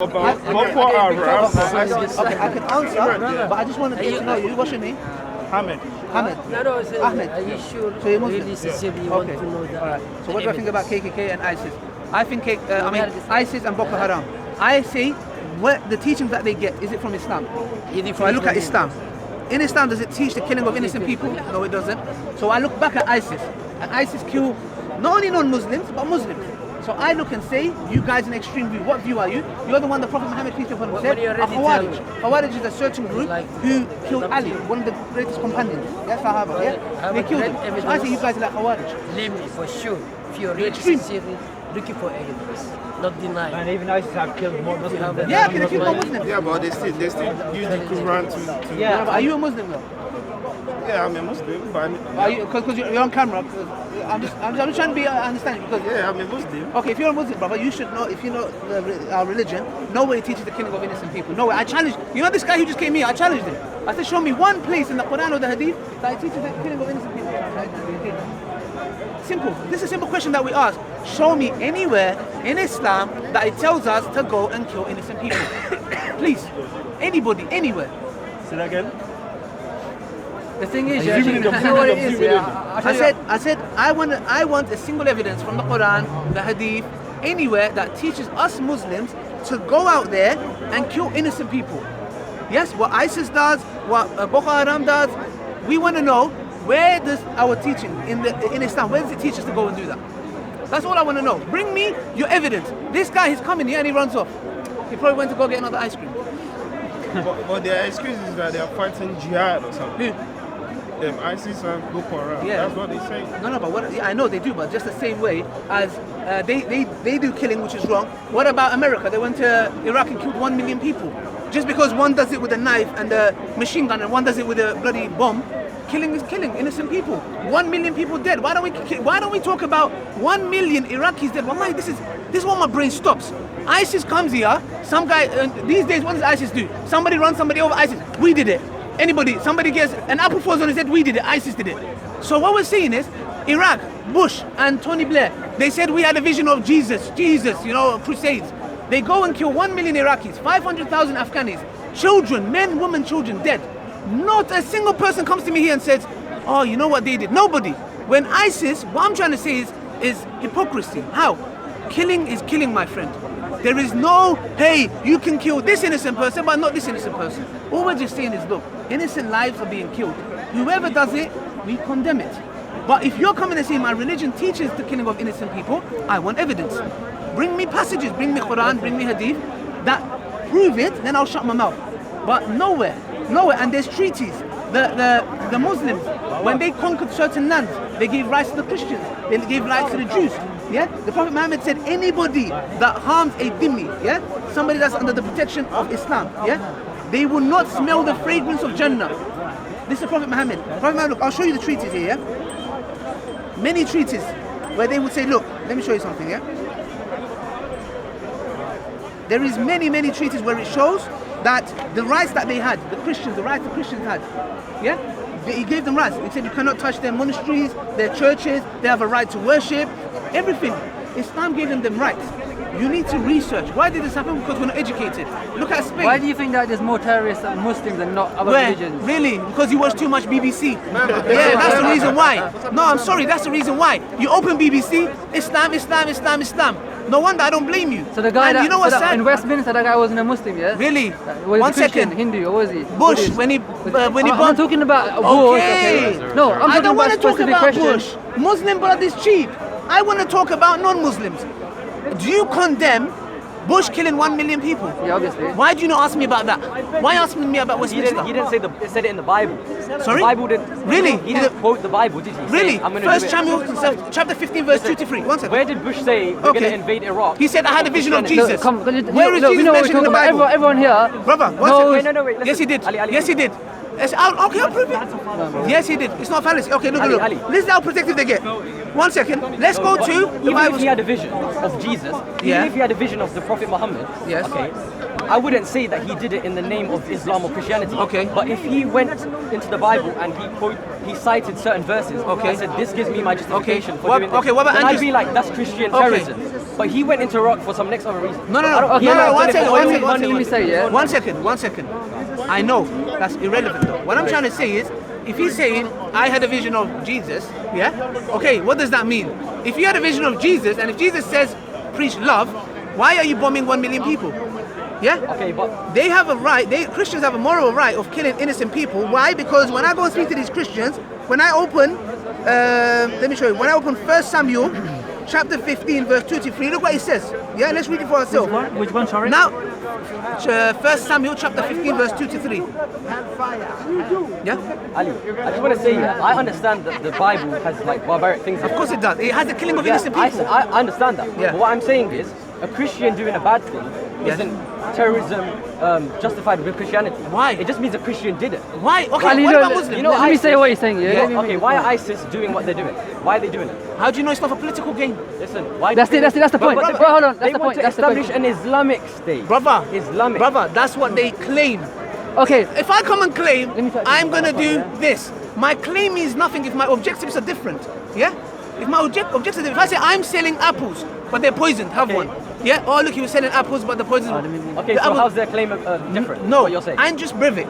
About Boko Haram. Okay, I can answer, but I just want to get to know you. What's your name? Ahmed. Ahmed. No, Ahmed. Are you sure? So you're Muslim? Really sincerely want Okay. to know that. All right. So what do I think about KKK and ISIS? I think Yeah. ISIS and Boko Haram. I say what the teachings that they get, is it from Islam? So I look at Islam. In Islam, does it teach the killing of innocent people? No, it doesn't. So I look back at ISIS, and ISIS kill not only non-Muslims but Muslims. So I look and say, you guys in extreme view, what view are you? You're the one the Prophet Muhammad peace be upon him said, a Khawarij. Khawarij is a certain group who killed Ali, one of the greatest companions. Yes, Sahaba, yeah? They killed him. So I say you guys are like Khawarij. Name me for sure. If you're really extreme. sincerely looking for evidence, not denying. And even ISIS have killed more Muslims than Yeah, they killed more Muslims. Yeah, but they still use the Quran to Yeah, but are you a Muslim though? yeah, I'm a Muslim, but Because you're on camera. I'm just trying to be understanding because yeah, I'm a Muslim. okay, if you're a Muslim, brother, you should know. If you know our religion, no way it teaches the killing of innocent people. No way. I challenge. You know this guy who just came here. I challenged him. I said, show me one place in the Quran or the Hadith that it teaches the killing of innocent people. Simple. This is a simple question that we ask. Show me anywhere in Islam that it tells us to go and kill innocent people. Please, anybody, anywhere. Say that again. The thing is, Zoom in, you know what it is, zoom in. yeah. I said, I want a single evidence from the Quran, the Hadith, anywhere that teaches us Muslims to go out there and kill innocent people. Yes, what ISIS does, what Boko Haram does, we want to know where does our teaching in Islam, where does it teach us to go and do that? That's all I want to know. Bring me your evidence. This guy is coming here and he runs off. He probably went to go get another ice cream. But their excuse is that they are fighting jihad or something. Who? ISIS and Boko Haram. Yeah. That's what they say. No, but I know they do, but just the same way as they do killing, which is wrong. What about America? They went to Iraq and killed 1 million people. Just because one does it with a knife and a machine gun and one does it with a bloody bomb, killing is killing innocent people. 1 million people dead. Why don't we talk about 1 million Iraqis dead? Wallahi, this is what my brain stops. ISIS comes here, some guy, these days what does ISIS do? Somebody runs somebody over, ISIS, we did it. Somebody gets an apple falls on his head, we did it, ISIS did it. So what we're seeing is, Iraq, Bush and Tony Blair, they said we had a vision of Jesus, crusades. They go and kill 1 million Iraqis, 500,000 Afghanis, children, men, women, children dead. Not a single person comes to me here and says, oh, you know what they did? Nobody. When ISIS, what I'm trying to say is hypocrisy. How? Killing is killing, my friend. There is no, hey, you can kill this innocent person, but not this innocent person. All we're just saying is, look, innocent lives are being killed. Whoever does it, we condemn it. But if you're coming and saying my religion teaches the killing of innocent people, I want evidence. Bring me passages, bring me Quran, bring me Hadith that prove it, then I'll shut my mouth. But nowhere. And there's treaties. The Muslims, when they conquered certain lands, they gave rights to the Christians, they gave rights to the Jews. Yeah, the Prophet Muhammad said anybody that harms a dhimmi, yeah, somebody that's under the protection of Islam, yeah, they will not smell the fragrance of Jannah. This is the Prophet Muhammad. Prophet Muhammad, look, I'll show you the treaties here, yeah. Many treaties where they would say, look, let me show you something, yeah. There is many treaties where it shows that the rights that they had, the rights the Christians had, yeah, he gave them rights. He said you cannot touch their monasteries, their churches, they have a right to worship, everything. Islam gave them rights. You need to research. Why did this happen? Because we're not educated. Look at Spain. Why do you think that there's more terrorists than Muslims and not other religions? Really? Because you watch too much BBC. Yeah, that's the reason why. No, I'm sorry, that's the reason why. You open BBC, Islam. No wonder, I don't blame you. So the guy and that, you know what's sad? In Westminster, that guy wasn't a Muslim, yeah? Really? Was One he Christian, second. Hindu, or was he? Bush, when he I'm talking about wars. Okay. No, I'm I talking don't want about to talk specific about Christians. Bush. Muslim blood is cheap. I want to talk about non-Muslims. Do you condemn Bush killing 1 million people? Yeah, obviously. Why do you not ask me about that? Why asking me about Westminster? He didn't say it said it in the Bible. Sorry? The Bible didn't. Really? He didn't quote the Bible, did he? Really? Say, I'm gonna First do it. Samuel chapter 15 verse 2 to 3. One second. Where did Bush say we're going to invade Iraq? He said I had a vision of Christianity? Jesus. Come, Where is we Jesus know what we're mentioned in the talking Bible? about. Everyone here. Brother, one knows- second. No, wait, Yes, he did. Ali, Yes, he did. Okay, I'll prove it. Yes, he did. It's not fallacy. Okay, look. Ali. This is how protective they get. 1 second. Let's go to the Even Bible. if he had a vision of Jesus, Yeah. even if he had a vision of the Prophet Muhammad, Yes. okay, I wouldn't say that he did it in the name of Islam or Christianity. Okay. But if he went into the Bible and he cited certain verses, Okay. and said this gives me my justification for What- doing this, okay, what about then I'd Andrew- be like, that's Christian Okay. terrorism. But he went into Iraq for some next other reason. No, I don't- one second, one second, Let me say, yeah. One second. I know, that's irrelevant though. What I'm trying to say is, if he's saying, I had a vision of Jesus, yeah? Okay, what does that mean? If you had a vision of Jesus, and if Jesus says, preach love, why are you bombing 1 million people? Yeah? Okay, but They have a right, Christians have a moral right of killing innocent people. Why? Because when I go and speak to these Christians, when I open, let me show you, when I open 1 Samuel, chapter 15, verse 2 to 3, look what it says. Yeah, let's read it for ourselves. Which one, sorry? Now, 1 Samuel chapter 15, verse 2 to 3. Yeah? Ali, I just want to say, I understand that the Bible has like barbaric things. Of course it does. It has the killing of innocent people. I understand that. Yeah. But what I'm saying is, a Christian doing a bad thing Yes. isn't terrorism justified with Christianity. Why? It just means a Christian did it. Why? Okay, Ali, what no, about Muslims? You know, let me say ISIS- what you're saying, yeah? Let me- Okay, why are ISIS doing what they're doing? Why are they doing it? How do you know it's not a political game? Listen, why? That's it, that's the point. But Bro, hold on, that's they the want point, to that's the establish point. an Islamic state. Brother, Islamic. Brother, that's what they claim. Okay, If I come and claim, Let me tell you I'm gonna something, do yeah? this. My claim means nothing if my objectives are different. Yeah? If my objectives are different, if I say I'm selling apples, but they're poisoned, have Okay. one. Yeah? Oh, look, he was selling apples, but the poison. Okay, the so apple- how's their claim different? No, What you're saying? Andrew Breivik.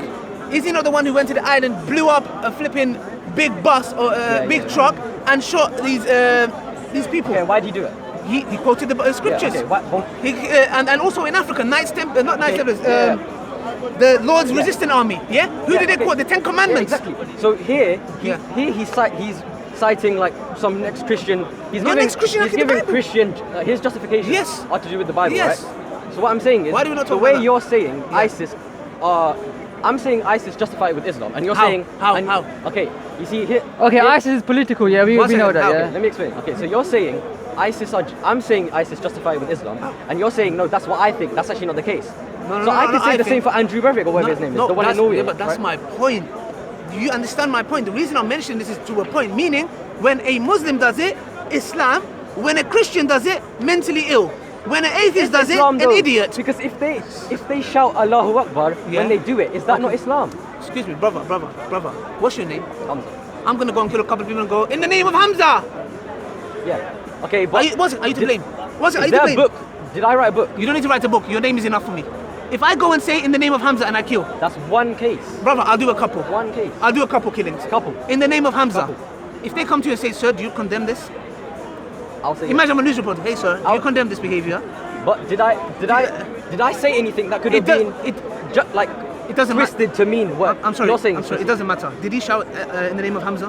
Is he not the one who went to the island, blew up a flipping big bus or big truck, and shot these people? Okay, why do you do it? He quoted the scriptures. Yeah, okay, why- He, and also in Africa, Knights Templar, not Knights Okay, Templars, the Lord's Resistant Army. Yeah, who Yeah, did they okay. quote? The Ten Yeah, Commandments. exactly. So here, Yeah. he's citing like some next Christian. He's Not giving, next Christian, he's look at the giving Bible. Christian his justification. Yes. Are to do with the Bible, Yes. right? So what I'm saying is, Why do we not the talk way about that? you're saying Yeah. ISIS, I'm saying ISIS justified with Islam, and you're How? saying How? and- How? Okay, you see here. okay, here- ISIS is political, yeah, we One know second, that, how? yeah. Let me explain. Okay, so you're saying I'm saying ISIS justified with Islam, and you're saying no, that's what I think. That's actually not the case. No, so I no, could say I the same think- for Andrew Breivik or whatever his name is, the one in that's, Norway. yeah, but that's right? my point. Do you understand my point? The reason I'm mentioning this is to a point, meaning when a Muslim does it, Islam. When a Christian does it, mentally ill. When an atheist does Islam, it, an though, idiot. Because if they shout Allahu Akbar Yeah. when they do it, is that not Islam? Excuse me, brother. What's your name? Hamza. I'm gonna go and kill a couple of people and go, in the name of Hamza. Yeah. Okay, but Are you to blame? Are is you to there a blame? book? Did I write a book? You don't need to write a book. Your name is enough for me. If I go and say in the name of Hamza and I kill, That's one case. brother, I'll do a couple. One case. I'll do a couple killings. Couple. In the name of Hamza. Couple. If they come to you and say, sir, do you condemn this? I'll say. Imagine I'm a news reporter. Hey, sir, do you I'll- condemn this behavior? But did I say anything that could have It been like It doesn't matter. twisted to mean what I'm sorry. you're saying? I'm sorry. It doesn't matter. Did he shout in the name of Hamza?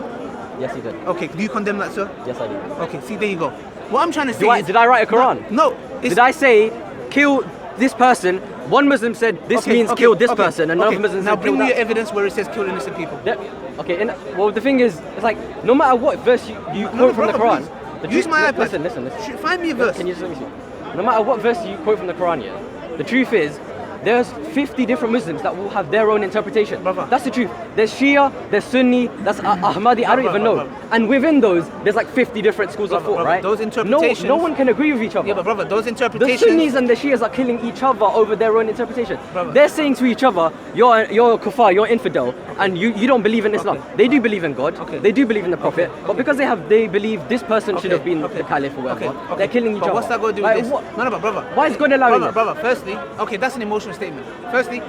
Yes, he did. Okay. Do you condemn that, sir? Yes, I did. Okay. See, there you go. What I'm trying to say is, Did I write a Quran? No. it's- Did I say kill this person? One Muslim said this Okay, means okay, kill this okay, person, and another okay. Muslim Now said bring kill me that. your evidence where it says kill innocent people. Okay, well the thing is, it's like no matter what verse you quote from the brother, Quran. please. Use my iPad. Listen. Find me a verse. Can you just let me see? No matter what verse you quote from the Quran, yeah, the truth is, there's 50 different Muslims that will have their own interpretation. Brother. That's the truth. There's Shia, there's Sunni, that's Ahmadi, I don't even know. brother. And within those, there's like 50 different schools of Brother, thought, brother, right? those interpretations- No one can agree with each other. Yeah, but brother, those The interpretations. Sunnis and the Shias are killing each other over their own interpretation. Brother. They're saying to each other, you're a kuffar, you're infidel, and you don't believe in Islam. They do believe in God, Okay. they do believe in the Prophet, but because they believe this person should have been Okay. the caliph or whatever, Okay. they're killing each But other. what's that got to do with Like, this? what? No, but brother. Why is God allowing brother, this? brother, firstly, okay, that's an emotional statement. Firstly,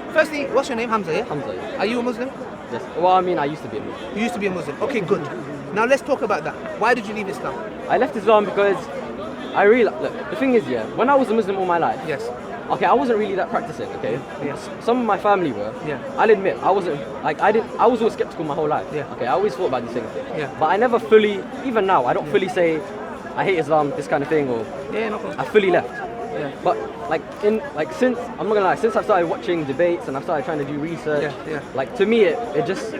what's your name? Hamza, yeah? Hamza, yeah. Are you a Muslim? Yes. Well, I mean, I used to be a Muslim. You used to be a Muslim. Okay, good. Now let's talk about that. Why did you leave Islam? I left Islam because I realized, look, the thing is, yeah, when I was a Muslim all my life, Yes. okay, I wasn't really that practicing, okay? Yes. Some of my family were. Yeah. I'll admit, I wasn't, like, I was always skeptical my whole life. Yeah. Okay, I always thought about these things. Yeah. But I never fully, even now, I don't fully say, I hate Islam, this kind of thing, or Yeah, no problem. I fully left. Yeah. But since I'm not gonna lie, since I've started watching debates and I've started trying to do research, Yeah. like to me it just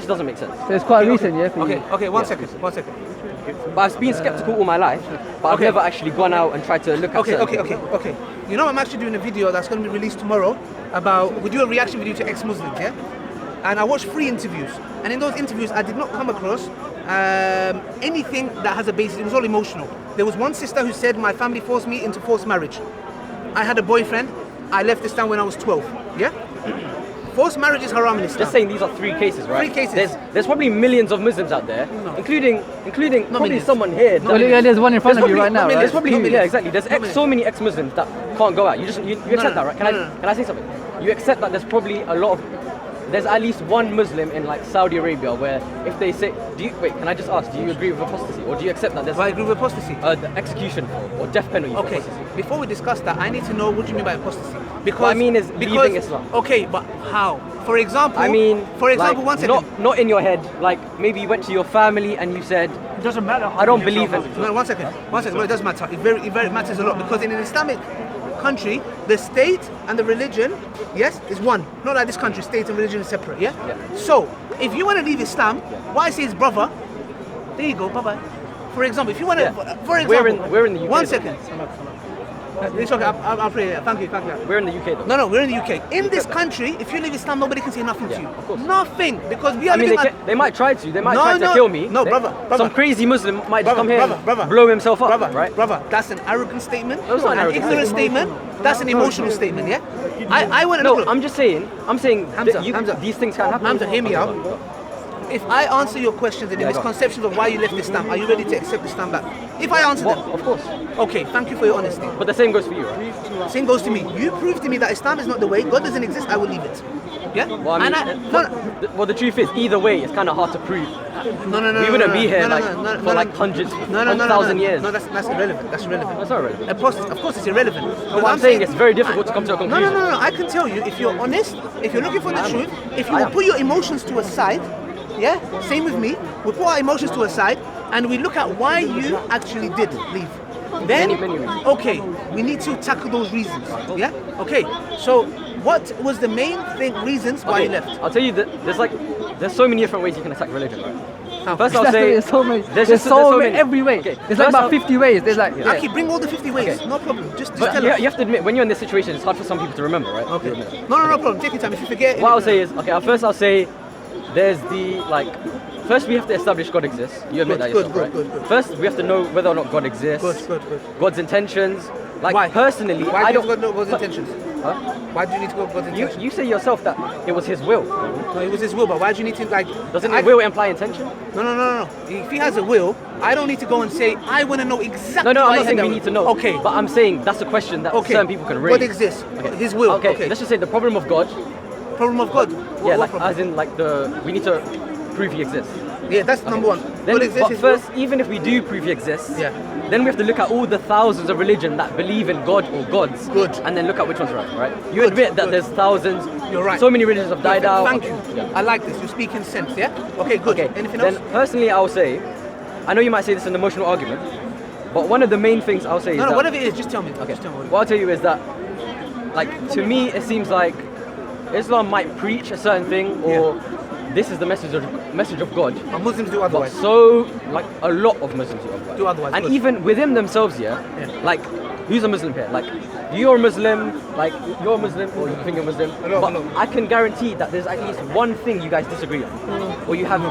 doesn't make sense. So it's quite recent, yeah, for you. Okay, one second. But I've been skeptical all my life, but I've Okay. never actually gone out and tried to look at certain things. Okay. You know, I'm actually doing a video that's going to be released tomorrow about, we do a reaction video to ex-Muslims, yeah? And I watched 3 interviews. And in those interviews, I did not come across anything that has a basis. It was all emotional. There was one sister who said, my family forced me into forced marriage. I had a boyfriend. I left Islam when I was 12, yeah? Forced marriage is haram in Islam. Just saying these are 3 cases, right? 3 cases. There's probably millions of Muslims out there, including probably millions. someone here. Well, yeah, there's one in front of you right now, There's right? probably yeah, exactly. There's so many ex-Muslims that can't go out. You accept that, right? Can I say something? You accept that there's probably there's at least one Muslim in like Saudi Arabia where if they say, can I just ask, do you agree with apostasy, or do you accept that there's I agree with apostasy. the execution or death penalty for Okay, apostasy? before we discuss that, I need to know what you mean by apostasy. Because What I mean is leaving Islam. Okay, but how? For example, like, one second. not in your head. Like maybe you went to your family and you said, It doesn't matter. I don't believe in. No, one second. Well, it does matter. It very matters a lot, because in an Islamic country, the state and the religion, yes, is one. Not like this country, state and religion is separate, yeah? So, if you want to leave Islam, what I say is, brother, there you go, bye-bye. For example, if you want to, for example, we're in the UK. One second. It's okay, I'll pray. Thank you. We're in the UK though. No, we're in the UK. In this country, if you leave Islam, nobody can say nothing to you. Of course. Nothing, because we are I mean, living they might try to. They might try to kill me. No, brother. Some crazy Muslim might just come here brother, and blow himself up, right? Brother, that's an arrogant statement. No, it's not an arrogant ignorant statement. That's an emotional statement, yeah? I want to No, look. I'm saying Hamza, these things can happen. Hamza, hear me out. If I answer your questions and the misconceptions of why you left Islam, are you ready to accept Islam back? If I answer them, Of course. okay, thank you for your honesty. But the same goes for you, right? Same goes to me. You prove to me that Islam is not the way, God doesn't exist, I will leave it. Yeah? Well, I mean, well, the truth is, either way, it's kind of hard to prove. No. We wouldn't be here for like hundreds, 1,000 years. No, that's irrelevant. That's irrelevant. That's not relevant. Of course, it's irrelevant. But what I'm saying it's very difficult to come to a conclusion. No. I can tell you, if you're honest, if you're looking for the truth, if you will put your emotions to a side, yeah, same with me. We put our emotions to a side and we look at why you actually did leave. Then, Many reasons. okay, we need to tackle those reasons. Yeah. Okay. So, what was the main reasons why you left? I'll tell you that there's so many different ways you can attack religion, right? First, I'll That's say there's so many. There's just- so many. every way. Okay, There's like first about I'll- 50 ways. There's like Aki, bring all the 50 ways. Okay. No problem. Just But tell you us. have to admit, when you're in this situation, it's hard for some people to remember, right? Okay. No problem. Take your time. If you forget. What I'll say is, first I'll say, there's first we have to establish God exists. You admit that yourself, right? Good. First, we have to know whether or not God exists. Good. God's intentions. Like Why? Personally, Why I do you don't. know God's intentions? Huh? Why do you need to go God's intentions? You say yourself that it was His will. No, it was His will, but why do you need to Doesn't will imply intention? No. If He has a will, I don't need to go and say I want to know exactly. No, why I'm he not saying had we that need to will. know. Okay, But I'm saying that's a question that certain people can raise. God exists. His will. Okay, let's just say the problem of God. Problem of God. Yeah, What problem? as in we need to prove He exists. Yeah, that's number one. Then, God exists. but His will. first, even if we do prove He exists, Yeah. then we have to look at all the thousands of religion that believe in God or gods. Good. And then look at which one's right? You Good, admit that good. there's thousands. You're right. So many religions have died Perfect. out. Thank you. Yeah. I like this. You're speaking sense. Yeah. Okay. Good. Okay. Anything Then else? personally, I will say, I know you might say this is an emotional argument, but one of the main things I'll say is No, that, whatever it is, just tell me. Okay. Just tell me. What I'll tell you is that, to me, it seems like Islam might preach a certain thing, or this is the message of God. But Muslims do But otherwise. so, a lot of Muslims Do otherwise, and good. even within themselves, who's a Muslim here? You're a Muslim, you're a Muslim, or you think you're Muslim. Hello, but hello. I can guarantee that there's at least one thing you guys disagree on, or you have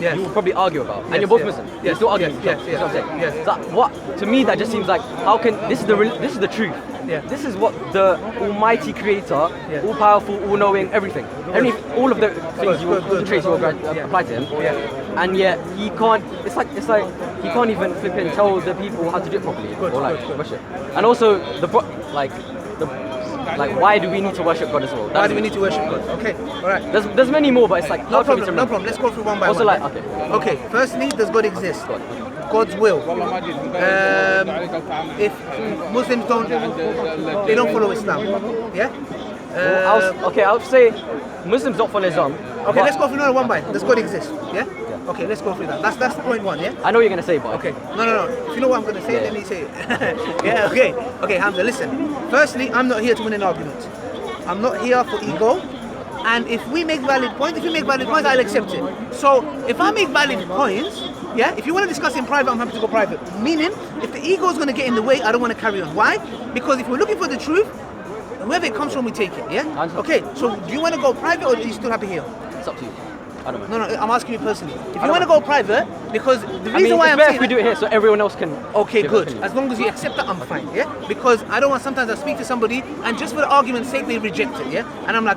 Yes. you will probably argue about, and Yes, you're both yes. Muslim. Yes, You're still arguing. yes, with each other. yes, You know what I'm saying? yes. So what to me that just seems like how can this is the truth. Yeah. This is what the Almighty Creator, Yeah. all powerful, all knowing, everything, all of the things you will good, good, trace will good, apply to him. Yeah. And yet he can't. It's like he can't even flip and tell the people how to do it properly or good. worship. And also why do we need to worship God as well? Why do we need to worship God? Okay. All right. There's many more, but it's like No hard for me to problem. No remember. problem. Let's go through one by Also, one. okay. Okay. Firstly, does God exist? God. God's will. If Muslims they don't follow Islam. Yeah. I'll say Muslims don't follow Islam. Okay, let's go through another one by. Does God exist? Yeah? Okay, let's go through that. That's point one, yeah? I know what you're gonna say, but Okay. No. If you know what I'm gonna say, let me say it. Yeah, okay. Okay, Hamza, listen. Firstly, I'm not here to win an argument. I'm not here for ego. And if you make valid points, I'll accept it. So if I make valid points, yeah, if you want to discuss in private, I'm happy to go private. Meaning, if the ego is going to get in the way, I don't want to carry on. Why? Because if we're looking for the truth, wherever it comes from, we take it, yeah? Okay, so do you want to go private or are you still happy here? it's up to you. I don't know. No, I'm asking you personally. If you want to go private, because the reason why it's I'm better saying if we do it here so everyone else can. okay, give good. opinion. As long as you accept that, I'm fine, yeah? Because I don't want sometimes I speak to somebody and just for the argument's sake, they reject it, yeah? And I'm like,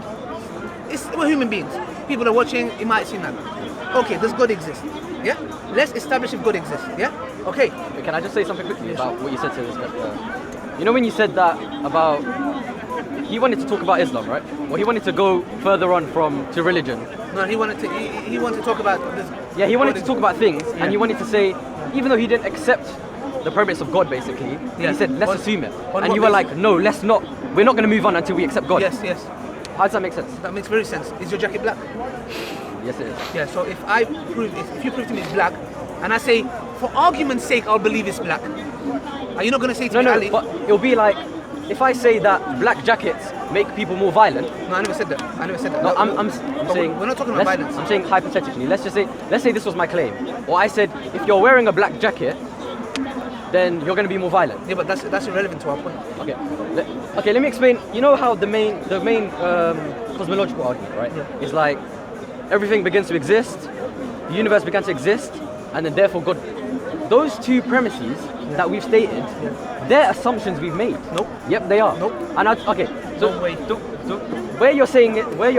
we're human beings. People are watching, it might seem like, okay, does God exist? Yeah? Let's establish if God exists. Yeah? Okay. Wait, can I just say something quickly about what you said to this guy? You know when you said that about he wanted to talk about Islam, right? Or he wanted to go further on to religion. No, he wanted to talk about this. Yeah, he wanted to talk about things, and he wanted to say, even though he didn't accept the premise of God, basically, Yeah. he said, let's On- assume it. on And what you were basis? like, no, let's not. We're not going to move on until we accept God. Yes, yes. How does that make sense? That makes very sense. Is your jacket black? Yes, it is. Yeah, so if you prove to me it's black, and I say, for argument's sake, I'll believe it's black. Are you not going to say to No, me, no, Ali? but it'll be like, if I say that black jackets make people more violent. No, I never said that. No, I'm But saying. we're not talking about let's- violence. I'm saying hypothetically. Let's say this was my claim, or I said if you're wearing a black jacket, then you're going to be more violent. Yeah, but that's irrelevant to our point. Okay. Okay. Let me explain. You know how the main cosmological argument, right, is like everything begins to exist, the universe began to exist, and then therefore God. Those two premises that we've stated, they're assumptions we've made. Nope. Yep, they are. Nope. And okay. So No way. where you're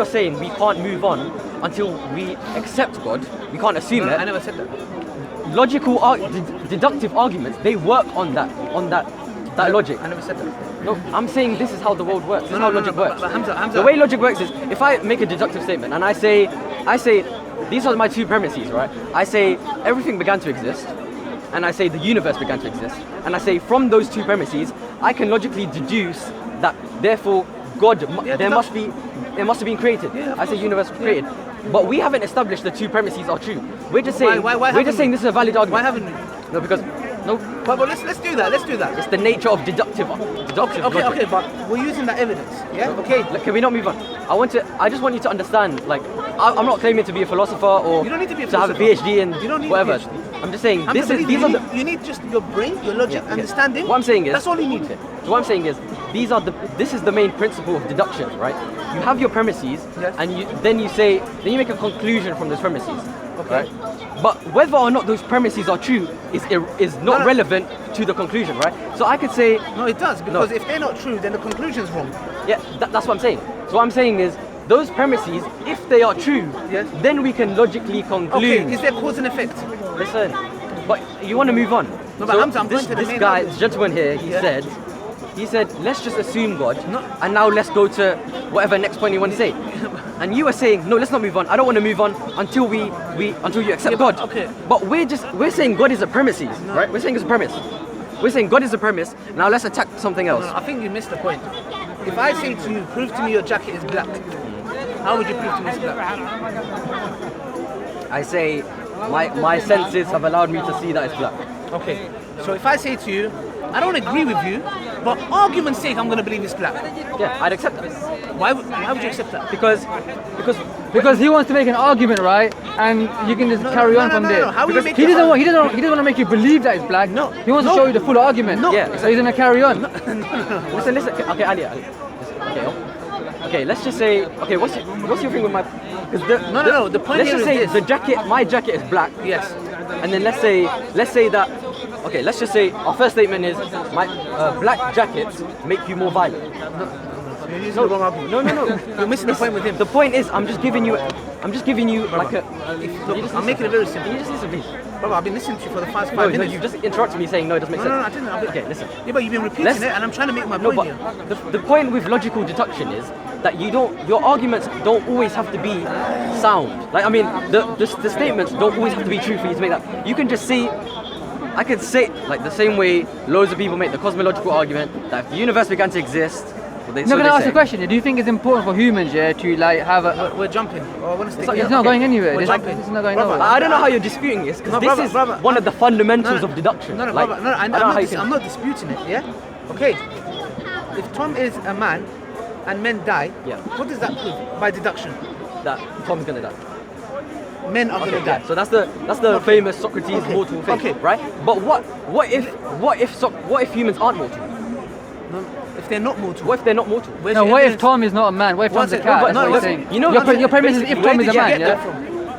saying we can't move on until we accept God, we can't assume No, it. I never said that. Logical, deductive arguments, they work on that logic. I never said that. No, I'm saying this is how the world works. This is how logic works. But Hamza, The way logic works is if I make a deductive statement and I say these are my two premises, right? I say everything began to exist, and I say the universe began to exist, and I say from those two premises I can logically deduce that therefore God it must have been created. Yeah, of I say course. universe was created. But we haven't established the two premises are true. We're just saying Why we're haven't just saying we? this is a valid argument. Why haven't we? No, because no, But let's do that. Let's do that. it's the nature of deductive Okay, logic. okay, but we're using that evidence. Yeah. Okay. Look, can we not move on? I just want you to understand, like, I'm not claiming to be a philosopher or You don't need to be a have a philosopher. PhD in You don't need a whatever. PhD. I'm just saying, Hamza, believe these me, are the... you need just your brain, your logic, Okay. understanding. What I'm saying is... that's all you need. Okay. So what I'm saying is, this is the main principle of deduction, right? You have your premises, Yes. and then you make a conclusion from those premises, Okay. right? But whether or not those premises are true is not No. relevant to the conclusion, right? So I could say, No, it does, because No. if they're not true, then the conclusion's wrong. yeah, that's what I'm saying. So what I'm saying is, those premises, if they are true, Yes. then we can logically conclude. Okay, is there cause and effect? Listen, but you want to move on. No, but Hamza, I'm going to the this main guy, argument. this gentleman here, Yeah. he said, let's just assume God, No. and now let's go to whatever next point you want to say. And you were saying, no, let's not move on. I don't want to move on until until you accept Yeah, but- God. okay. But we're saying God is a premises, right? We're saying it's a premise. We're saying God is a premise. Now let's attack something else. No, I think you missed the point. If I say to you, prove to me your jacket is black, how would you prove to me it's black? I say, my senses have allowed me to see that it's black. Okay, so if I say to you, I don't agree with you, but argument's sake, I'm going to believe it's black. Yeah, I'd accept that. Why would you accept that? Because he wants to make an argument, right? And you can just carry on from there. How will you Because make he it doesn't hard? want he doesn't want to make you believe that it's black. No. He wants to show you the full argument. No. Yeah. So he's gonna carry on. Listen. Okay, Ali. Okay, let's just say. Okay, what's your thing with my? No, the point Let's here just is say this. my jacket is black. Yes. And then let's say that. Okay, let's just say our first statement is my black jackets make you more violent. You're using the wrong argument. No. You're missing the point with him. The point is, I'm just giving you like a. Look, I'm making it very Can simple. you just listen, please? Brother, I've been listening to you for the past 5 No, minutes. you just interrupted me saying no, it doesn't make No, sense. I didn't. Okay, listen. Yeah, but you've been repeating Let's- it, and I'm trying to make my No, point but here. the point with logical deduction is that your arguments don't always have to be sound. Like, I mean, the statements don't always have to be true for you to make that. You can just say, I could say, like the same way loads of people make the cosmological argument that if the universe began to exist, well, I'm gonna ask a question. Do you think it's important for humans, to like have a? We're jumping. Oh, I want to stick not- here. It's not going anywhere. We're This jumping. is not going Brother, nowhere. I don't know how you're disputing this, because No, this brother, is one of the fundamentals No, of deduction. No, Like, brother, no, I don't know how you I'm can. not disputing it, yeah? Okay. If Tom is a man and men die, Yeah. what does that prove? By deduction. That Tom's gonna die. Men are going to die. So that's the famous Socrates Okay. mortal thing, Okay. right? But what if humans aren't mortal? No, if they're not mortal. What if they're not mortal? Where's No, your what if evidence? Tom is not a man? What if Tom's a What's it- cat? no, That's what you're what's it- saying. you know- Your premise is if Where Tom is did a you man, get yeah? that from?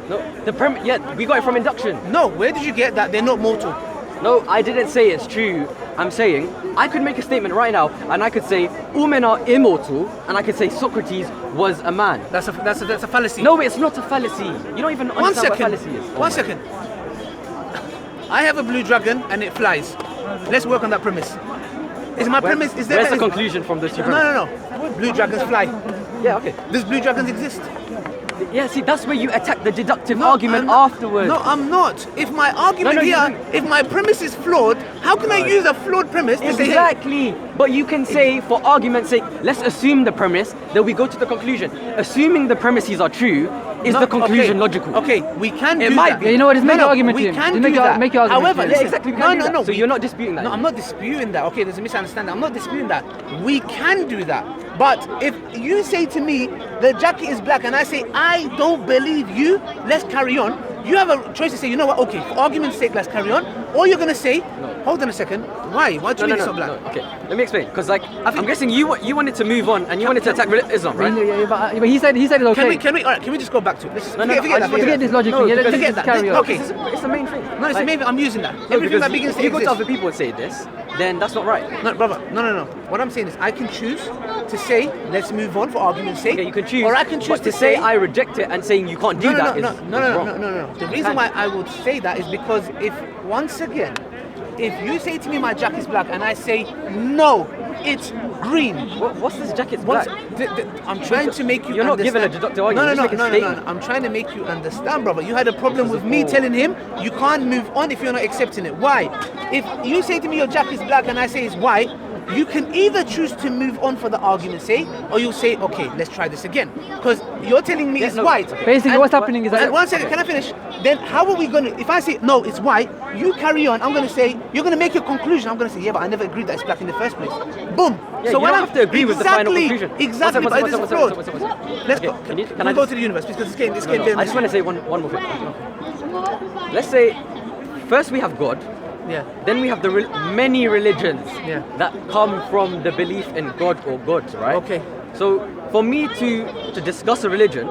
No, we got it from induction. No, where did you get that they're not mortal? No, I didn't say it's true. I'm saying I could make a statement right now, and I could say all men are immortal, and I could say Socrates was a man. That's a fallacy. No, it's not a fallacy. You don't even understand what fallacy is. One second. I have a blue dragon and it flies. Let's work on that premise. Is my premise? Is there? Where's the conclusion from those two premises? No. Blue dragons fly. Yeah, okay. Does blue dragons exist? Yeah, see, that's where you attack the deductive argument afterwards. No, I'm not. If my argument if my premise is flawed, how can I use a flawed premise to say, hey, Exactly. But you can say, for argument's sake, let's assume the premise, then we go to the conclusion. Assuming the premises are true, is the conclusion logical? Okay, we can It do might that. be. Yeah, you know what? Just make your argument. We to him. can Just do that. Make your argument. However, to him. listen, exactly. We can do that. no. So you're not disputing that. No, I'm not disputing that. Okay, there's a misunderstanding. I'm not disputing that. We can do that. But if you say to me the jacket is black and I say I don't believe you, let's carry on. You have a choice to say, you know what? Okay, for argument's sake, let's carry on. Or you're gonna say, hold on a second. Why? Why do you make it so black? Okay, let me explain. Because I'm guessing you wanted to move on and you wanted to attack Islam, right? Yeah, but he said it's okay. Can we? All right. Can we just go back to it? Let's just Forget this logic. No, thing. Yeah, because let's forget that. carry on. Okay. It's the main thing. No, it's maybe I'm using that. No, Everything because that begins if to you go to exist. other people and say this, then that's not right. No, brother. No. What I'm saying is I can choose to say let's move on for argument's sake. Okay, you can choose. Or I can choose but to say I reject it and saying you can't do that is wrong. No. The reason why I would say that is because if you say to me my jacket is black and I say no, it's green. What's this jacket's black? I'm trying to make you. You're not understand. giving a deductive argument. No. I'm trying to make you understand, brother. You had a problem with me telling him you can't move on if you're not accepting it. Why? If you say to me your jacket is black and I say it's white, you can either choose to move on for the argument's sake, or you'll say, okay, let's try this again. Because you're telling me it's white. Basically, what's happening is that. And 1 second, can I finish? Then how are we going to, if I say, no, it's white, you carry on, I'm going to say, you're going to make your conclusion. I'm going to say, yeah, but I never agreed that it's black in the first place. Boom. Yeah, you don't have to agree with the final conclusion. Exactly, but it is flawed. Let's go. Can I go to the universe? Because this game, I just want to say one more thing. Let's say, first we have God. Yeah. Then we have the many religions Yeah. that come from the belief in God or gods, right? Okay. So for me to discuss a religion,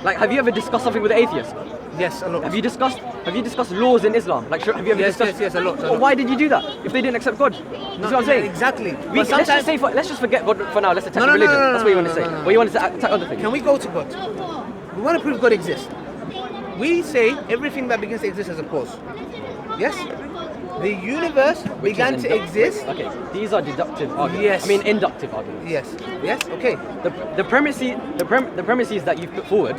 like have you ever discussed something with an atheist? Yes, a lot. Have you discussed laws in Islam? Like have you ever discussed? Yes, a lot. Well, why did you do that if they didn't accept God? That's what I'm saying. Exactly. Let's just forget God for now. Let's attack the religion. That's what you want to say. Or you want to attack other things. Can we go to God? We want to prove God exists. We say everything that begins to exist has a cause. Yes? The universe began to exist. Okay, these are deductive arguments. Yes. I mean inductive arguments. Yes. Okay. The premises that you've put forward,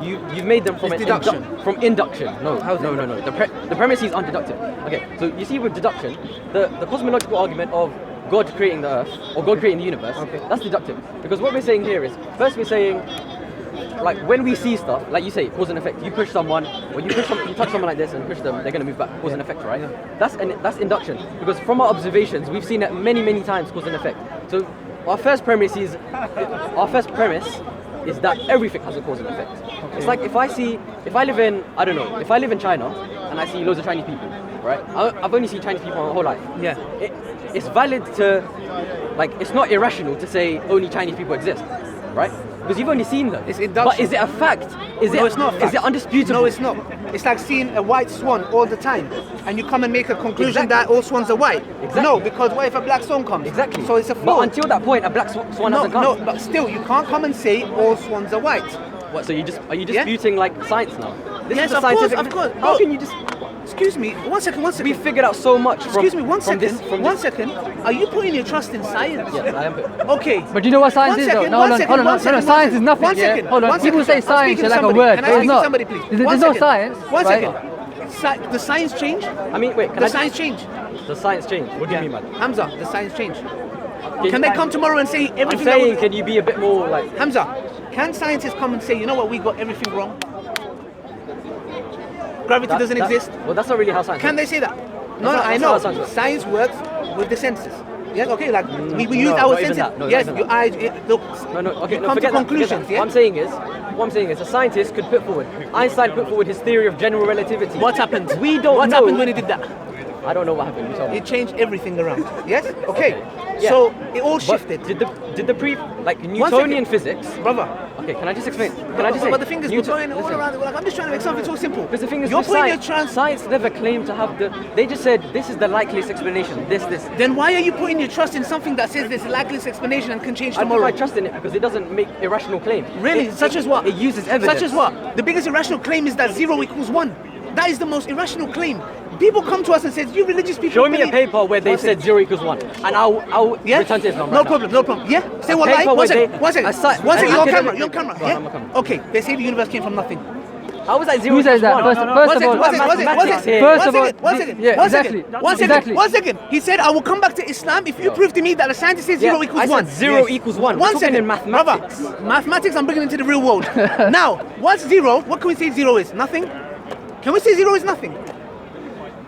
you've made them from deduction. From induction. No. How's No. The premises aren't deductive. Okay, so you see with deduction, the cosmological argument of God creating the earth or God creating the universe, that's deductive. Because what we're saying here is, first we're saying, like when we see stuff, like you say, cause and effect. You push someone, or you touch someone like this and push them, they're gonna move back. Cause and effect, right? That's induction. Because from our observations, we've seen it many times, cause and effect. So our first premise is that everything has a cause and effect. It's like if I live in China and I see loads of Chinese people, right? I've only seen Chinese people my whole life. Yeah. It's valid to, like, it's not irrational to say only Chinese people exist, right? Because you've only seen them. It's induction. But is it a fact? It's not a fact. Is it undisputable? No, it's not. It's like seeing a white swan all the time, and you come and make a conclusion that all swans are white. Exactly. No, because what if a black swan comes? Exactly. So it's a But flaw. until that point, a black swan hasn't come. No, but still, you can't come and say all swans are white. What? So are you disputing like science now? This Yes, is a of course, scientific. of course. How No. can you just? Excuse me, one second. We figured out so much. Excuse me, one second. One second. Are you putting your trust in science? Yes, I am. Okay. But you know what science is though? No, hold on. Science is nothing. One second. Hold on. People say science is like a word. Can I It's speak to not. somebody, please? There's no science. One right? second. The science change? I mean, wait. The science change? The science change. What do you mean, man? Hamza, the science change. Can they come tomorrow and say everything? I'm saying, can you be a bit more like? Hamza, can scientists come and say, you know what, we got everything wrong? Gravity doesn't exist. Well, that's not really how science. Can works. they say that? No, That's I not know. how science works. Science works with the senses. Yes, okay, like we use no, our not even senses. that. No, Yes, not your even eyes, look, No, okay, you no, come to forget that, conclusions, forget that. yeah? What I'm saying is, a scientist could put forward. Einstein put forward his theory of general relativity. What happened? We don't What know. happened when he did that? I don't know what happened. You tell me. It changed everything around. Yes? Okay. Yeah. So it all But shifted. did the like One Newtonian second. physics. Brother. Okay, can I just explain? Can I just say? But the thing is, we're going all listen. around. Like, I'm just trying to make something so simple. Because the thing is, you're with putting your science, science never claimed to have the. They just said this is the likeliest explanation. This. Then why are you putting your trust in something that says there's a likeliest explanation and can change I put tomorrow? my trust in it because it doesn't make irrational claims. Really? Such as what? It uses evidence. Such as what? The biggest irrational claim is that 0 equals 1. That is the most irrational claim. People come to us and say, you religious people. Show me a believe-" paper where they said 0 equals 1, and I'll Yeah? return to Islam. No right now. problem, no problem. Yeah? Say what paper lie? One where second, they- one second. a sci- One second, an you're on camera, academic- you're on camera. Go on, I'm on Yeah? camera. Okay, they say the universe came from nothing. How was that 0 Who says equals that? 1? First of all, Mathematics here. First of all, one second, yeah, one exactly. second, one second, Exactly. 1 second. He said, I will come back to Islam if you prove to me that the scientist says 0 Yeah, equals I said 1. 0 equals 1. We're One talking second, in mathematics. Brother, mathematics I'm bringing into the real world. Now, what's 0? What can we say 0 is? Nothing? Can we say 0 is nothing?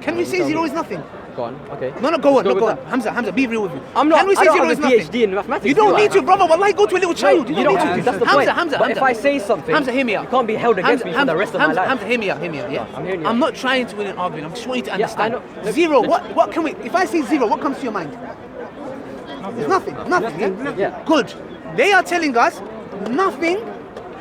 Can we say 0 is nothing? Go on, okay. No, go on, Let's go with on. Hamza, be real with you. I'm not. Can we say I don't 0 have is a nothing? PhD in mathematics. You don't do I? need to, brother. Wallahi, go to a little child. You don't have to. That's the point. Hamza, But if I say something, Hamza, hear me out. you can't be held against me for the rest of my life. Hamza, hear me out. Yeah? I'm hearing you. I'm not trying to win an argument. I'm just wanting to Yeah, I understand. know. 0. What can we? If I say 0, what comes to your mind? It's nothing. Nothing. Yeah. Good. They are telling us nothing.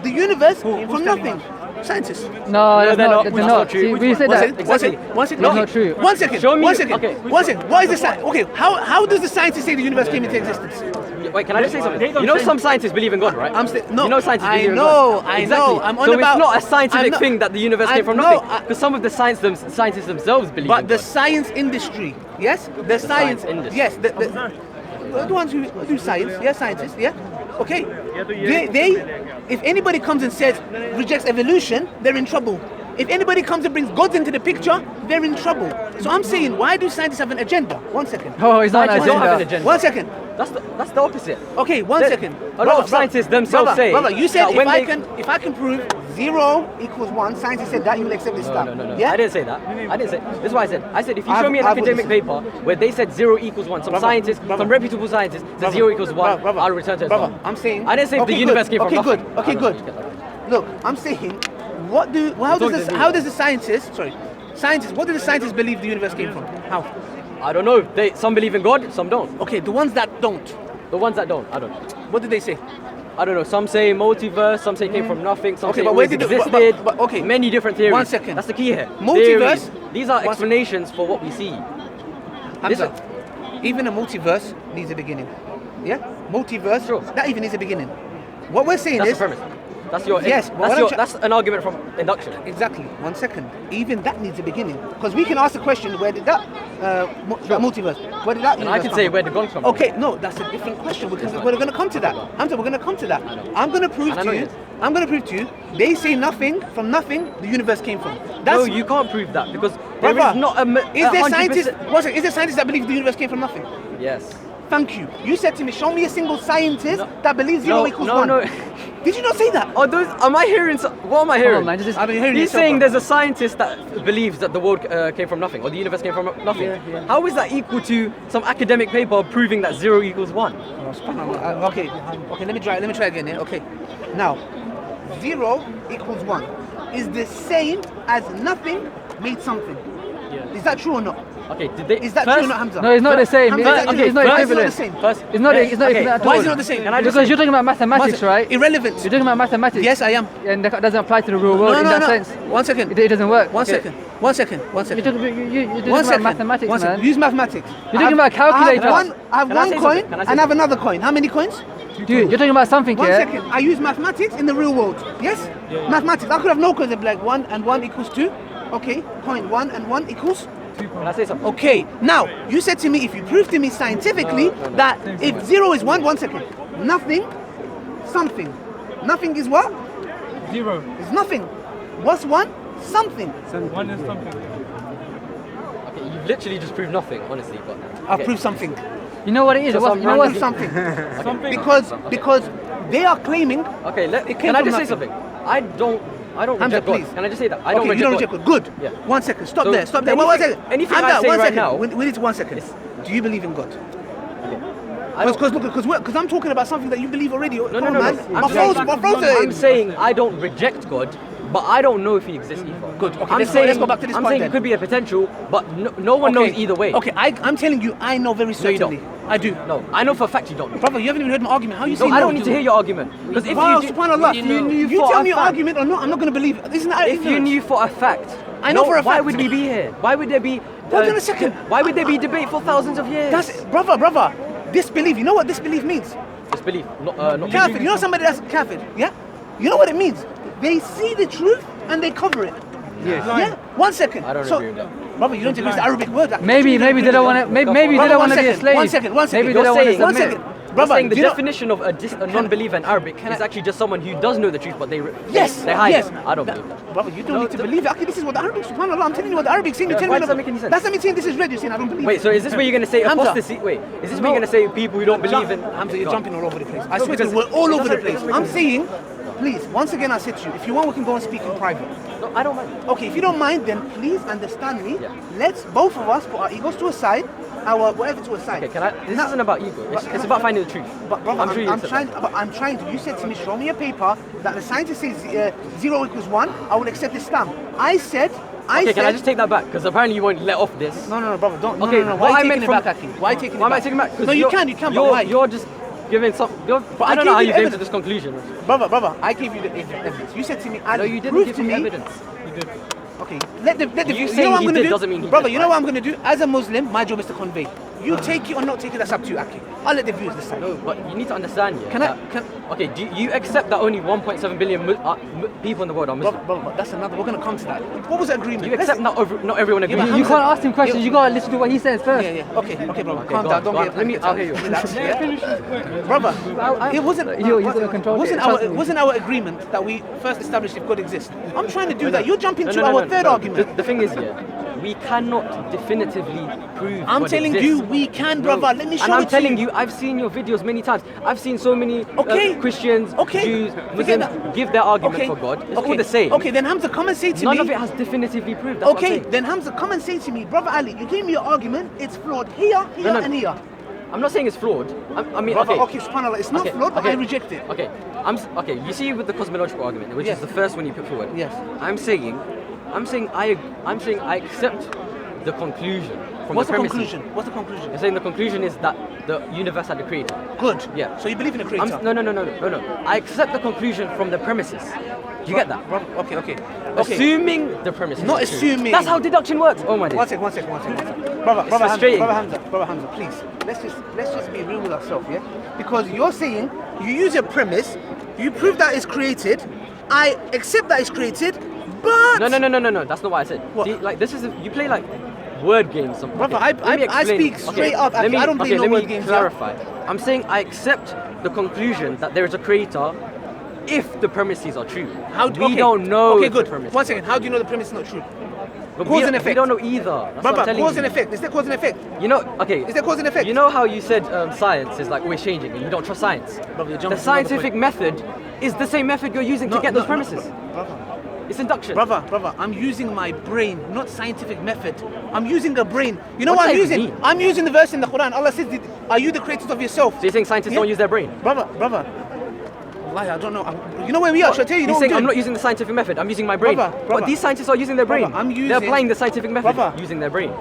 The universe came from nothing. Scientists. No, that's they're not. not. They're That's not. not true. See, we said One that. second, one second, one second. That's Okay. not true. 1 second. Show me- 1 second. okay. 1 second. What is the science? Okay. How does the scientist say the universe came into existence? Wait, can I just say something? You know some scientists believe in God, right? No. You know scientists I believe in know, God. I Exactly. know. I'm on so about. it's not a I'm scientific not- thing that the universe came from no, nothing. Because some of the scientists themselves believe in But God. the science industry, yes, the science industry. yes, the ones who do science, yeah, scientists, yeah, okay. They, if anybody comes and says rejects evolution, they're in trouble. If anybody comes and brings God into the picture, they're in trouble. So I'm saying, why do scientists have an agenda? 1 second. Oh, it's not an Scientists don't have an agenda. agenda. 1 second. That's the opposite. Okay, one There- second. a lot of scientists themselves say Brother, you said that when if I can prove 0 equals 1, scientists said that you will accept Islam. No. Yeah? I didn't say that. I didn't say. This is what I said. I said if you I've- show me an I've academic listened. paper where they said 0 equals 1, some Brother, scientists, brother. some reputable scientists said 0 equals 1, I'll return to Islam. Brother, I'm saying. I didn't say if the universe came from okay, nothing. good. Okay, good. Look, I'm saying, how does the scientists? What do the scientists believe the universe came from? How? I don't know. Some believe in God, some don't. Okay, the ones that don't. The ones that don't, I don't know. What did they say? I don't know. Some say multiverse, some say it came from nothing, some Okay, say but it where always did existed. but okay. Many different theories. 1 second. That's the key here. Multiverse? Theories. These are 1 second. explanations for what we see. Hamza, even a multiverse needs a beginning. Yeah? Multiverse, Sure. that even needs a beginning. What we're saying That's is. the premise. That's your. Yes, but what I'm That's an argument from induction. Exactly. 1 second. Even that needs a beginning. Because we can ask the question, where did that multiverse, where did that And I universe can come say from? where the gun comes from. Okay, no, that's a different question because we're going to come to that. Hamza, we're going to come to that. I'm going to prove And I to know you. you. I'm going to prove to you. They say nothing from nothing. The universe came from. No, you can't prove that because there Brother, is not a. Is there 100%. scientists? Is there scientists that believe the universe came from nothing? Yes. Thank you. You said to me, show me a single scientist that believes 0 equals 1. No. Did you not say that? Oh, am I hearing? What am I hearing? on, man, just- I don't hear He's saying there's a scientist that believes that the world came from nothing or the universe came from nothing. Yeah. How is that equal to some academic paper proving that 0 equals 1? Okay, let me try again, yeah? Okay. Now, 0 equals 1 is the same as nothing made something. Is that true or not? Okay, did they? Is that first, true or not, Hamza? No, it's not the same. Hamza, It's- okay, it's not why is it equivalent. the same? First, It's not. It's not okay, equivalent at Why all. is it not the same? Can I just Because you're talking about mathematics, right? Irrelevant. You're talking about mathematics. Yes, I am. And that doesn't apply to the real world No, in no, that no. sense. 1 second. It doesn't work. One Okay. second. One second. You're talking One about second. mathematics, One second. man. Use mathematics. You're talking about calculators. I have Can I one say coin something? Can I say and I have another coin. How many coins? Dude, you're talking about something, One yeah? second. I use mathematics in the real world. Yes? Mathematics. I could have no coins. I'd be like 1 and 1 equals 2. Okay. Coin 1 and 1 equals. Can I say something? Okay. Now, you said to me, if you prove to me scientifically that if 0 is 1 second. Nothing, something. Nothing is what? 0. It's nothing. What's 1? Something. 1 is something. Okay, you've literally just proved nothing, honestly. But I've okay. proved something. You know what it is? So What, some you know Prove what? something. Something. Because they are claiming. Okay, It came can I from just say nothing. something? I don't Hamza, reject God. please. Can I just say that? I don't Okay, you don't reject reject God. God. Good. Yeah. 1 second. Stop So there. Stop there. 1 anything- second. anything I Hamza, say 1 right second. now- We need 1 second. Do you believe in God? I don't- Because I'm talking about something that you believe already. No, Come no, on, no, man. no. My phone's I'm saying I don't reject God, but I don't know if he exists either. Good. Okay, I'm let's saying, go back to this I'm point saying then. it could be a potential, but no one knows either way. Okay, I'm telling you, I know very No, you certainly. don't. I do. No, I know for a fact you don't. Brother, you haven't even heard my argument. How you No, saying I no don't need to hear your argument. Because if Wow, you do, subhanallah, if you knew you for tell a me your fact, argument or not, I'm not going to believe it. Isn't that if you ignorance? knew for a fact, I know for a why fact. would we be here? Why would there be? Hold on a second. Why would there be debate for thousands of years? That's brother. Disbelief. You know what disbelief means? disbelief, not Kafir. You know somebody that's kafir? Yeah. You know what it means? They see the truth and they cover it. Yes. Yeah. 1 second. I don't so, agree with that. Brother, you don't use the Arabic word. Maybe they don't want to. Maybe they Brother, don't one want to be a second, slave. 1 second. Maybe they You're don't want to saying- One submit. second. You're Brother, saying the do you know- definition of a non-believer in Arabic is actually just someone who does know the truth, but they Yes. they hide Yes. it. I don't believe that. Brother, you don't need to believe it. Okay, this is what the Arabic, subhanAllah, I'm telling you what the Arabic saying. You're telling Why me does that make any sense? That's not me saying this is red. You're saying I don't believe Wait, it. so is this where you're going to say Hamza. apostasy? Wait, is this where you're going to say people who don't believe in? Hamza, you're Go on. jumping all over the place. I No, swear to you, because we're all it over the doesn't- it place. doesn't make I'm sense. saying, please, once again, I said to you, if you want, we can go and speak in private. No, I don't mind. Okay, if you don't mind, then please understand me. Yeah. Let's both of us put our egos to a side, our whatever to a side. Okay, can I? This Now- isn't about ego. It's But- about finding the truth. But brother, I'm sure you I'm accept trying. that. But I'm trying to. You said to me, show me a paper that the scientist says 0 equals 1. I will accept this stamp. I said. Okay, can I just take that back? Because apparently you won't let off this. No, brother, don't. Okay, no. what Why I are you meant taking it from- back, Aki? Why are you taking Why it am I back? taking it back? 'Cause No, you can. But You're, why? you're just giving some. But I don't know gave how you you came to evidence. this conclusion. Brother, I gave you the evidence. You said to me, No, Ali, you didn't prove give to me me evidence. Okay, let the You you saying know what I'm he gonna did do? doesn't mean he Brother, did, you know right? what I'm gonna do? As a Muslim, my job is to convey. You take it or not take it, that's up to you, Aki. I'll let the viewers decide. No, but you need to understand. Yeah, Can I- that- can- Okay, do you accept that only 1.7 billion people in the world are Muslim? Brother, that's another. We're gonna come to that. What was the agreement? You accept not everyone agrees. but You Hamza- can't ask him questions. You gotta listen to what he says first. Yeah. Okay, brother. Calm go down. on, Don't go get on. Let me- I'll hear you. Relax, yeah? Brother, it wasn't. You're gonna control wasn't it, our trust me. wasn't our agreement that we first established if God exists. I'm trying to do that. You're jumping No, to no, no, our no, third no. argument. The thing is, yeah, we cannot definitively prove. I'm God telling exists. you, we can, brother. Let me show And I'm it to telling you. you, I've seen your videos many times. I've seen so many Okay. Christians, Okay. Jews, Forget Muslims that. give their argument Okay. for God. It's okay. all the same. Okay, then Hamza, come and say to None me. of it has definitively proved. That's what I'm Okay, saying. then Hamza, come and say to me, brother Ali, you gave me your argument. It's flawed here, No. and here. I'm not saying it's flawed. I mean, Brother, okay. okay, subhanallah, it's not flawed, but I reject it. Okay, okay. You see, with the cosmological argument, which Yes. is the first one you put forward. Yes. I'm saying I accept the conclusion from What's the the premises. conclusion? What's the conclusion? You're saying the conclusion is that the universe had a creator. Good. Yeah. So you believe in a creator? No. I accept the conclusion from the premises. Do you get that? Okay. Assuming the premises. Not are true. assuming. That's how deduction works. Oh my days. One second. Brother frustrating. Hamza, please. Let's just be real with ourselves, yeah? Because you're saying you use a premise, you prove that it's created, I accept that it's created, but No. That's not what I said. What? See, like this is you play like word games. Brother, let me I explain. speak straight up. Let me, I don't play no let word me games. clarify. I'm saying I accept the conclusion that there is a creator if the premises are true. We don't know. Okay, if the good. premises 1 are second. How do you know the premise is not true? But Cause we, and we effect. don't know either. That's what I'm Brother, telling cause you. and effect. Is there cause and effect? You know, okay. Is there cause and effect? You know how you said science is like always changing and you don't trust science? Brother, you're jumping The to another scientific point. method is the same method you're using to get those premises. Brother. It's induction. Brother, I'm using my brain, not scientific method. I'm using a brain. You know What what I'm does that using? even mean? I'm using the verse in the Quran. Allah says, are you the creators of yourself? So you're saying scientists don't use their brain? Brother. Wallahi, I don't know. You know where we are? Shall I tell you? He's know saying what I'm doing? not using the scientific method, I'm using my brain. Brother, But these scientists are using their brain. Brother, I'm They're using- applying the scientific method Brother. using their brain.